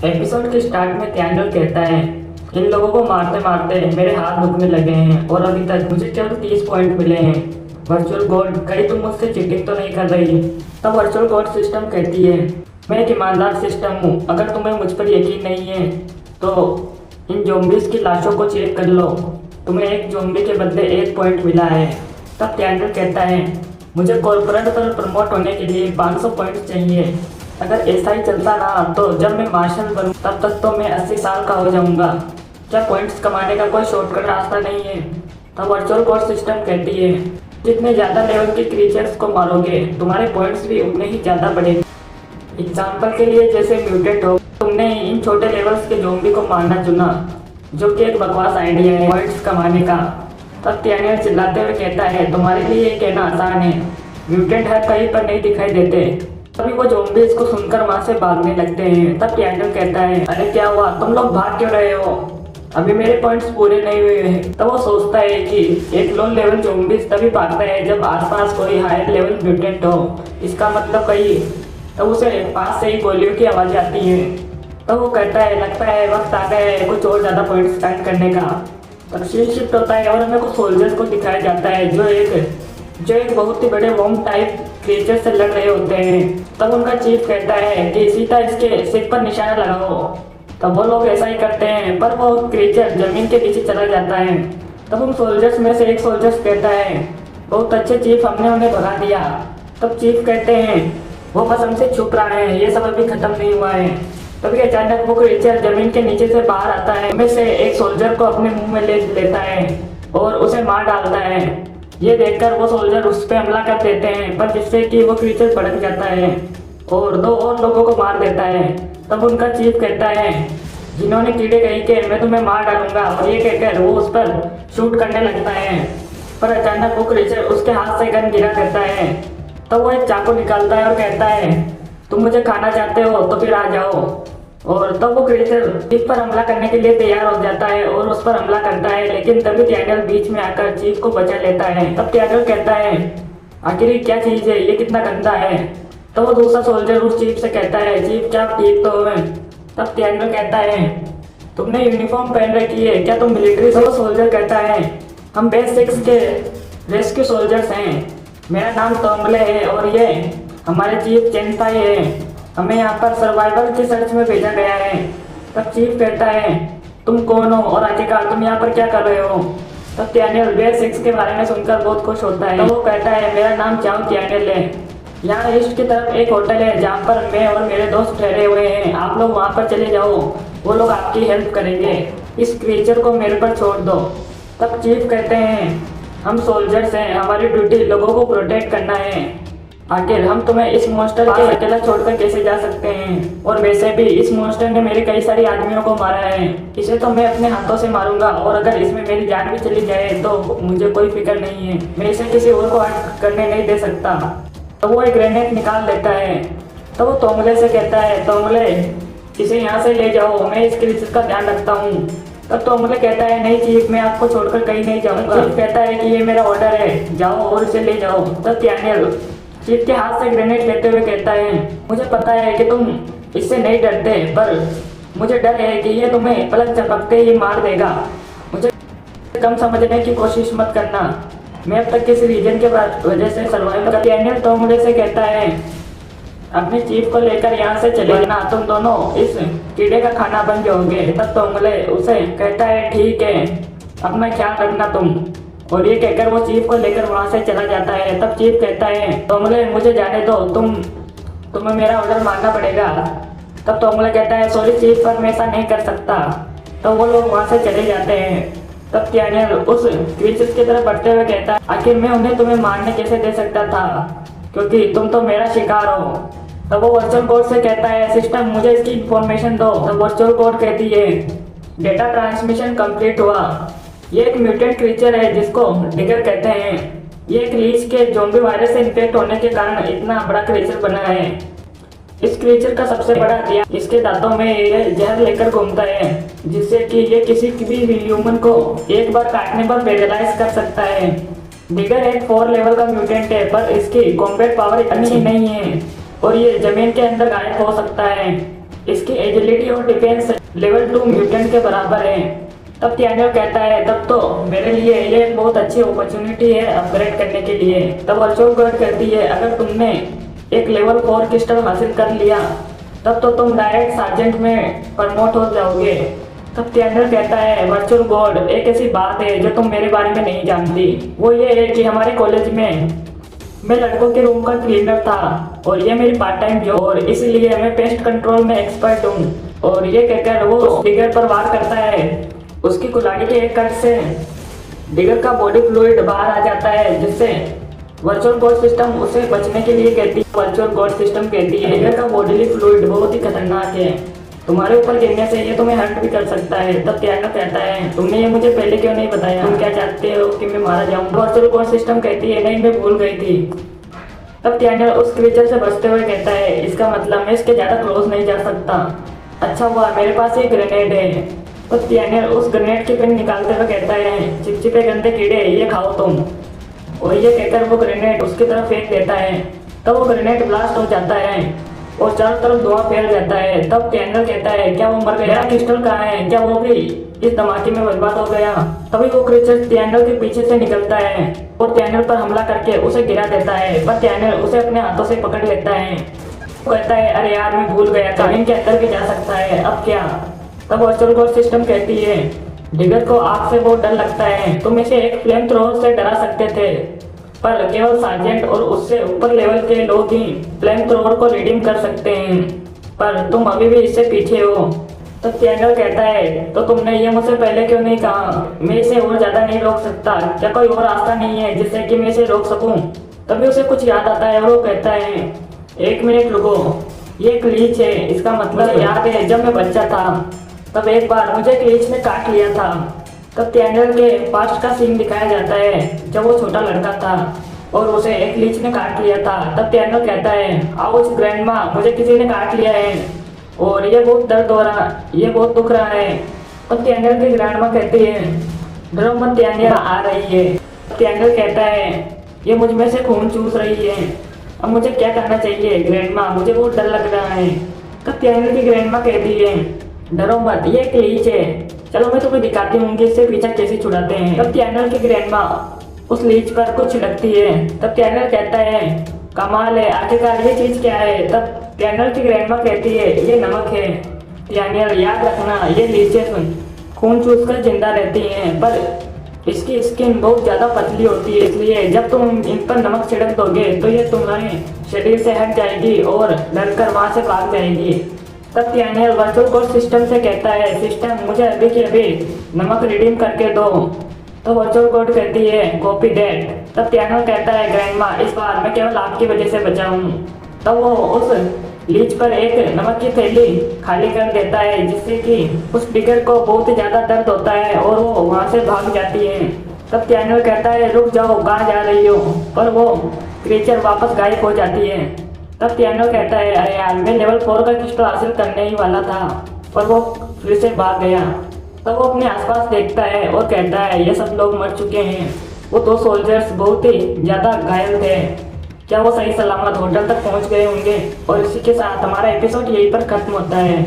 Episode के start में candle कहता है, इन लोगों को मारते मारते मेरे हाथ दुखने लगे हैं और अभी तक मुझे केवल 30 पॉइंट मिले हैं। वर्चुअल गॉड, कहीं तुम मुझसे चीटिंग तो नहीं कर रही? तब वर्चुअल गॉड सिस्टम कहती है, मैं एक ईमानदार सिस्टम हूँ, अगर तुम्हें मुझ पर यकीन नहीं है तो इन ज़ॉम्बीज़ की लाशों को चेक कर लो, तुम्हें एक ज़ॉम्बी के बदले 1 पॉइंट मिला है। तब कैंडल कहता है, मुझे कॉर्पोरेट पर प्रमोट होने के लिए 500 पॉइंट चाहिए। अगर ऐसा ही चलता रहा तो जब मैं मार्शल बनूं तब तक तो मैं 80 साल का हो जाऊंगा। क्या पॉइंट्स कमाने का कोई शॉर्टकट रास्ता नहीं है? तब वर्चुअल गॉड सिस्टम कहती है, जितने ज़्यादा लेवल के क्रीचर्स को मारोगे तुम्हारे पॉइंट्स भी उतने ही ज़्यादा बढ़ेंगे। एग्जाम्पल के लिए जैसे म्यूटेंट हो, तुमने इन छोटे लेवल्स के ज़ॉम्बी को मारना चुना, जो कि एक बकवास आइडिया है पॉइंट्स कमाने का। तब टैनियल चिल्लाते हुए कहता है, तुम्हारे लिए ये कहना आसान है, म्यूटेंट है कहीं पर नहीं दिखाई देते। तभी वो ज़ॉम्बी इसको सुनकर वहाँ से भागने लगते हैं। तब टैनियल कहता है, अरे क्या हुआ, तुम लोग भाग क्यों रहे हो? अभी मेरे पॉइंट्स पूरे नहीं हुए हैं। तब वो सोचता है कि एक लो लेवल ज़ॉम्बीज तभी भागता है जब आसपास कोई हायर लेवल म्यूटेंट हो, इसका मतलब कहीं। तब उसे पास से ही गोलियों की आवाज़ आती है। तो वो कहता है, लगता है वक्त आ गया है कुछ और ज़्यादा पॉइंट्स स्पेंड करने का। तब सीन शिफ्ट होता है और हमें कुछ सोल्जर्स को दिखाया जाता है जो एक बहुत ही बड़े वॉर्म टाइप क्रिएचर से लड़ रहे होते हैं। तब उनका चीफ कहता है कि सीधा इसके सिर पर निशाना लगाओ। तब वो लोग ऐसा ही करते हैं, पर वो क्रिएचर जमीन के पीछे चला जाता है। तब उन सोल्जर्स में से एक सोल्जर्स कहता है, बहुत अच्छे चीफ, हमने उन्हें भगा दिया। तब चीफ कहते हैं, वो बस हमसे छुप रहा है, ये सब अभी खत्म नहीं हुआ है। तभी अचानक वो क्रिएचर जमीन के नीचे से बाहर आता है, उनमें से एक सोल्जर को अपने मुंह में ले लेता है और उसे मार डालता है। ये देखकर वो सोल्जर उस पर हमला कर देते हैं, पर जिससे कि वो क्रिएचर भड़क जाता है और 2 और लोगों को मार देता है। तब उनका चीफ कहता है, जिन्होंने कीड़े कही के मैं तुम्हें मार डालूंगा, और ये कहकर वो उस पर शूट करने लगता है। पर अचानक वो क्रिएचर उसके हाथ से गन गिरा करता है। तब वो एक चाकू निकालता है और कहता है, तुम मुझे खाना चाहते हो तो फिर आ जाओ। और तब वो क्रिएचर चीफ पर हमला करने के लिए तैयार हो जाता है और उस पर हमला करता है, लेकिन तभी टैनियल बीच में आकर चीफ को बचा लेता है। तब टैनियल कहता है, आखिर ये क्या चीज़ है, ये कितना गंदा है। तो वो दूसरा सोल्जर उस चीफ से कहता है, चीफ क्या ठीक तो है? तब टैनियल कहता है, तुमने यूनिफॉर्म पहन रखी है, क्या तुम मिलिट्री? तो वो सोल्जर कहता है, हम बेस 6 के रेस्क्यू सोल्जर्स हैं, मेरा नाम तोमले है और ये हमारे चीफ चेंगताई है, हमें यहाँ पर सर्वाइवल की सर्च में भेजा गया है। तब चीफ कहता है, तुम कौन हो और आखिरकार तुम यहाँ पर क्या कर रहे हो? तब टैनियल बेस 6 के बारे में सुनकर बहुत खुश होता है। तो वो कहता है, मेरा नाम चाओ टैनियल है, यहाँ ईस्ट की तरफ एक होटल है जहाँ पर मैं और मेरे दोस्त ठहरे हुए हैं, आप लोग वहाँ पर चले जाओ, वो लोग आपकी हेल्प करेंगे, इस क्रिएचर को मेरे पर छोड़ दो। तब चीफ कहते हैं, हम सोल्जर्स हैं, हमारी ड्यूटी लोगों को प्रोटेक्ट करना है, आखिर हम तुम्हें इस मॉन्स्टर के अकेला छोड़कर कैसे जा सकते हैं? और वैसे भी इस मॉन्स्टर ने मेरे कई सारे आदमियों को मारा है, इसे तो मैं अपने हाथों से मारूंगा, और अगर इसमें मेरी जान भी चली जाए तो मुझे कोई फिक्र नहीं है, मैं इसे किसी और को हर्ट करने नहीं दे सकता। तो वो एक ग्रेनेड निकाल लेता है। तो वो तोमले से कहता है, तोमले इसे यहाँ से ले जाओ, मैं इस क्रिएचर का ध्यान रखता हूँ। तब तोमले कहता है, नहीं चीफ, मैं आपको छोड़कर कहीं नहीं जाऊँगा। चीफ कहता है कि ये मेरा ऑर्डर है, जाओ और इसे ले जाओ। तब टैनियल चीफ के हाथ से ग्रेनेड लेते हुए कहता है, मुझे पता है कि तुम इससे नहीं डरते, पर मुझे डर है कि ये तुम्हें पलक झपकते ही मार देगा, मुझे कम समझने की कोशिश मत करना, मैं अब तक किसी रीजन के वजह से सर्वाइव कर। टैनियल तोमले से कहता है, अपने चीफ को लेकर यहाँ से चले जाना, तुम दोनों इस कीड़े का खाना बन जाओगे। तब तोमले उसे कहता है, ठीक है, अपना ख्याल रखना तुम, और ये कहकर वो चीफ को लेकर वहाँ से चला जाता है। तब चीफ कहता है, तोमले मुझे जाने दो, तुम्हें मेरा ऑर्डर मानना पड़ेगा। तब तोमले कहता है, सॉरी चीफ, पर मैं ऐसा नहीं कर सकता। तो वो लोग वहाँ से चले जाते हैं। तब टैनियल उस क्रिएचर की तरफ बढ़ते हुए कहता है, आखिर मैं उन्हें तुम्हें मारने कैसे दे सकता था, क्योंकि तुम तो मेरा शिकार हो। तब वो वर्चुअल कोड से कहता है, सिस्टम मुझे इसकी इंफॉर्मेशन दो। तब वर्चुअल कोड कहती है, डेटा ट्रांसमिशन कंप्लीट हुआ, ये एक म्यूटेंट क्रीचर है जिसको डिगर कहते हैं, ये एक लीच के ज़ॉम्बी वायरस से इन्फेक्ट होने के कारण इतना बड़ा क्रीचर बना है। इस क्रीचर का सबसे बड़ा हथियार इसके दांतों में ये जहर लेकर घूमता है, जिससे कि ये किसी भी ह्यूमन को एक बार काटने पर पैरालाइज कर सकता है। डिगर एक 4 लेवल का म्यूटेंट है, पर इसकी कॉम्बैट पावर अच्छी नहीं है और ये जमीन के अंदर गायब हो सकता है। इसकी एजिलिटी और डिफेंस लेवल 2 म्यूटेंट के बराबर है। तब डैनियल कहता है तब तो मेरे लिए ये एक बहुत अच्छी अपॉर्चुनिटी है अपग्रेड करने के लिए। तब वर्चुअल गॉड कहती है अगर तुमने एक लेवल 4 क्रिस्टल हासिल कर लिया तब तो तुम डायरेक्ट सार्जेंट में प्रमोट हो जाओगे। तब डैनियल कहता है वर्चुअल गॉड एक ऐसी बात है जो तुम मेरे बारे में नहीं जानती, वो ये है कि हमारे कॉलेज में मैं लड़कों के रूम का क्लीनर था और ये मेरी पार्ट टाइम जॉब और इसलिए मैं पेस्ट कंट्रोल में एक्सपर्ट हूँ। और ये कहकर वो डिगर पर वार करता है। उसकी कुल्हाड़ी के एक कट से डिगर का बॉडी फ्लूइड बाहर आ जाता है जिससे वर्चुअल गॉड सिस्टम उसे बचने के लिए कहती है। वर्चुअल गॉड सिस्टम कहती है डिगर का बॉडीली फ्लूइड बहुत ही खतरनाक है, तुम्हारे ऊपर गिरने से ये तुम्हें हर्ट भी कर सकता है। तब डैनियल कहता है तुमने ये मुझे पहले क्यों नहीं बताया, तुम क्या चाहते हो कि मैं मारा जाऊँ। वर्चुअल गॉड सिस्टम कहती है नहीं मैं भूल गई थी। तब डैनियल उस क्रीचर से बचते हुए कहता है इसका मतलब मैं इसके ज़्यादा क्लोज नहीं जा सकता, अच्छा हुआ मेरे पास एक ग्रेनेड है। तो डैनियल उस ग्रेनेड की पिन निकालते हुए कहता है चिपचिपे गंदे कीड़े ये खाओ तुम, और ये कहकर वो ग्रेनेड उसकी तरफ फेंक देता है। तब वो ग्रेनेड ब्लास्ट हो जाता है और चारों तरफ धुआं फैल जाता है। तब डैनियल कहता है क्या वो मर गया, क्रिस्टल कहाँ है, क्या वो भी इस धमाके में बर्बाद हो गया। तभी वो क्रीचर डैनियल के पीछे से निकलता है और डैनियल पर हमला करके उसे गिरा देता है, पर डैनियल उसे अपने हाथों से पकड़ लेता है। वो कहता है अरे यार मैं भूल गया था, इनके अंदर भी जा सकता है, अब क्या। तब वर्चुअल गॉड सिस्टम कहती है डिगर को आग से बहुत डर लगता है, तुम इसे एक फ्लेम थ्रोअर से डरा सकते थे पर केवल सार्जेंट और उससे ऊपर लेवल के लोग ही फ्लेम थ्रोअर को रिडीम कर सकते हैं, पर तुम अभी भी इससे पीछे हो। तो डैनियल कहता है तो तुमने ये मुझसे पहले क्यों नहीं कहा, मैं इसे और ज़्यादा नहीं रोक सकता, क्या कोई और रास्ता नहीं है जिससे कि मैं इसे रोक सकूं। तभी उसे कुछ याद आता है और वो कहता है एक मिनट रुको, ये क्लीच है, इसका मतलब याद है जब मैं बच्चा था तब एक बार मुझे क्लीच ने काट लिया था। तब डैनियल के पास्ट का सीन दिखाया जाता है जब वो छोटा लड़का था और उसे एक लीच ने काट लिया था। तब डैनियल कहता है आउच ग्रैंडमा, मुझे किसी ने काट लिया है और ये बहुत दर्द हो रहा, ये बहुत दुख रहा है। तब डैनियल की ग्रैंडमा कहती है डरो मत डैनियल, आ रही है। डैनियल कहता है ये मुझ में से खून चूस रही है, अब मुझे क्या करना चाहिए ग्रैंडमा, मुझे बहुत डर लग रहा है। तब डैनियल की ग्रैंडमा कहती है डरो मत, ये एक लीच है, चलो मैं तुम्हें दिखाती हूँ कि इससे पीछा कैसे छुड़ाते हैं। तब डैनियल की ग्रैंडमा उस लीच पर कुछ छिड़कती है। तब डैनियल कहता है कमाल है, आखिरकार ये चीज़ क्या है। तब डैनियल की ग्रैंडमा कहती है ये नमक है। डैनियल याद रखना ये लीचेस खून चूस कर जिंदा रहती हैं पर इसकी स्किन बहुत ज़्यादा पतली होती है, इसलिए जब तुम इन पर नमक छिड़क दोगे तो ये तुम्हारे शरीर से हट जाएगी और डरकर वहाँ से भाग जाएगी। तब डैनियल वर्चुअल गॉड सिस्टम से कहता है सिस्टम मुझे अभी के अभी नमक रिडीम करके दो। तो वर्चुअल गॉड कहती है कॉपी दैट। तब डैनियल कहता है ग्रैंडमा इस बार मैं केवल आपकी वजह से बचा हूँ। तब वो उस लीच पर एक नमक की थैली खाली कर देता है जिससे कि उस डिगर को बहुत ही ज़्यादा दर्द होता है और वो वहाँ से भाग जाती है। तब डैनियल कहता है रुक जाओ, कहाँ जा रही हो, पर वो क्रीचर वापस गायब हो जाती है। तब डैनियल कहता है अरे यार मैं लेवल 4 का क्रिस्टल हासिल करने ही वाला था, पर वो फिर से भाग गया। तब वो अपने आसपास देखता है और कहता है ये सब लोग मर चुके हैं, वो 2 सोल्जर्स बहुत ही ज़्यादा घायल थे, क्या वो सही सलामत होटल तक पहुंच गए होंगे। और इसी के साथ हमारा एपिसोड यहीं पर खत्म होता है।